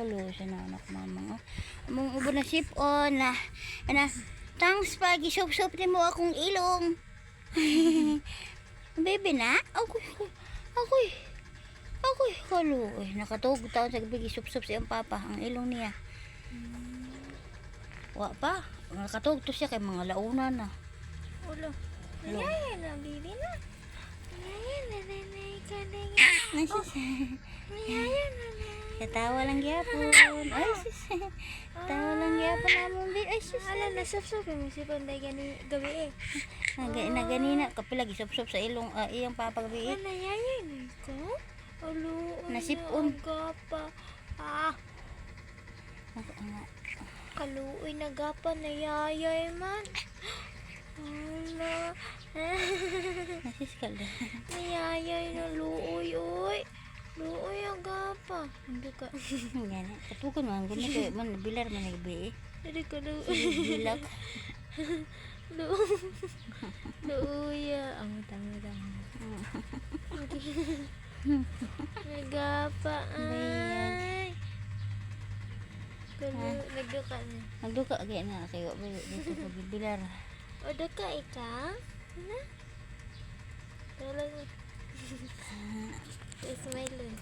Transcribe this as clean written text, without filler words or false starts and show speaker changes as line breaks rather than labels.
kulo sa anak mama. Among ubo na sip on na. Ana, thanks pa gisup-sup mo akong ilong. Baby na? Ako'y kulo. Nakatug taon sa gabi gisup-sup siyang papa ang ilong niya. Wa pa. Nakatug to siya kay mga launa na.
Ulo. Nanay na bibi na. Nanay ka na yan. Nanay na.
Katawa lang gyapon. Ay sis. Tawa lang gyapon among bi. Ay sis.
Ala na sap-sap mo si panday gani gabi eh.
Na ganina kapila gisup-sup sa ilong iyang papa gabi.
Nanay ko. Ulo.
Nasipon.
Gapa. Kaluoy na gapa na yayay man. Ala.
Nasis ka lang.
Nayayay na luoy oy. Luoy ang gapa. Hindi ka.
Yan. Katukan man gani kay man bilar man gabi.
Hindi ka luoy.
Bilak.
Luoy. Ang tama. Nagapa ay. Nagduka na.
Nagduka kay na kay wa dito pag bilar.
O duka ikaw? Ano? Talaga. Smile.